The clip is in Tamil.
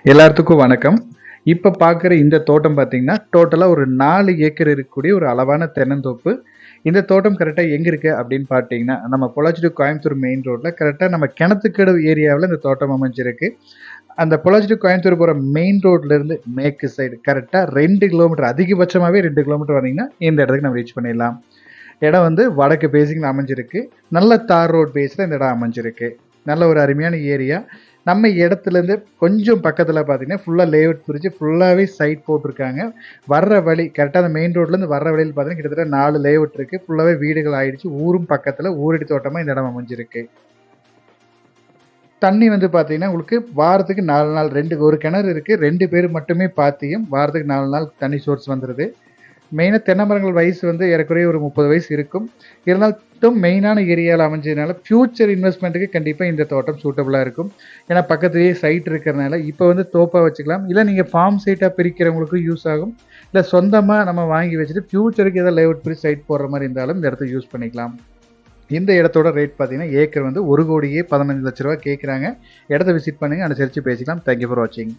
எல்லாத்துக்கும் வணக்கம். இப்ப பார்க்குற இந்த தோட்டம் பார்த்தீங்கன்னா, டோட்டலா ஒரு 4 ஏக்கர் இருக்கக்கூடிய ஒரு அளவான தென்னந்தோப்பு. இந்த தோட்டம் கரெக்ட்டா எங்க இருக்கு அப்படின்னு பார்த்தீங்கன்னா, நம்ம பொள்ளாச்சி டூ கோயம்புத்தூர் மெயின் ரோட்ல கரெக்ட்டா நம்ம கிணத்துக்கடவு ஏரியாவுல இந்த தோட்டம் அமைஞ்சிருக்கு. அந்த பொள்ளாச்சி டூ கோயம்புத்தூர் போற மெயின் ரோட்லருந்து மேற்கு சைடு கரெக்ட்டா 2 கிலோமீட்டர் அதிகபட்சமாவே 2 கிலோமீட்டர் வந்தீங்கன்னா, இந்த இடத்துக்கு நம்ம ரீச் பண்ணிடலாம். இடம் வந்து வடக்கு பேசிங்ல அமைஞ்சிருக்கு. நல்ல தார் ரோட் பேஸ்ல இந்த இடம் அமைஞ்சிருக்கு. நல்ல ஒரு அருமையான ஏரியா. நம்ம இடத்துலேருந்து கொஞ்சம் பக்கத்தில் பார்த்தீங்கன்னா, ஃபுல்லா லேஅவுட் பிரிச்சு ஃபுல்லாவே சைட் போட்டிருக்காங்க. வர்ற வழி கரெக்ட்டா அந்த மெயின் ரோட்லேருந்து வர்ற வழியில பார்த்தீங்கன்னா, கிட்டத்தட்ட 4 லேஅவுட் இருக்கு. ஃபுல்லாவே வீடுகள் ஆயிடுச்சு. ஊரும் பக்கத்துல ஊரடி தோட்டமா இந்த இடம் அமைஞ்சிருக்கு. தண்ணி வந்து பார்த்தீங்கன்னா, உங்களுக்கு வாரத்துக்கு 4 நாள் 2 ஒரு கிணறு இருக்கு. 2 பேர் மட்டுமே பாத்தியம். வாரத்துக்கு 4 நாள் தண்ணி சோர்ஸ் வந்துருது. மெயினா தென்னை மரங்கள் வயசு வந்து ஏறக்குறைய ஒரு 30 வயசு இருக்கும். இருந்தாலும் மெயினான ஏரியால அமைஞ்சதுனால, ஃபியூச்சர் இன்வெஸ்ட்மென்ட்‌க்கு கண்டிப்பா இந்த தோட்டம் சூட்டபிளா இருக்கும். ஏன்னா பக்கத்திலேயே சைட் இருக்கிறனால, இப்ப வந்து தோப்பா வச்சுக்கலாம். இல்ல நீங்க ஃபார்ம் சைட்டா பிரிக்கிறவங்களுக்கும் யூஸ் ஆகும். இல்ல சொந்தமா நம்ம வாங்கி வச்சுட்டு ஃபியூச்சருக்கு ஏதாவது லேஅவுட் பிரிச்சு சைட் போடுற மாரி இருந்தாலும் இந்த இடத்த யூஸ் பண்ணிக்கலாம். இந்த இடத்தோட ரேட் பார்த்தீங்கன்னா, ஏக்கர் வந்து ரூ. 1,15,00,000 கேட்குறாங்க. இடத்த விசிட் பண்ணுங்க. அனுசரிச்சு பேசிக்கலாம். தேங்க் யூ ஃபார் வாட்சிங்.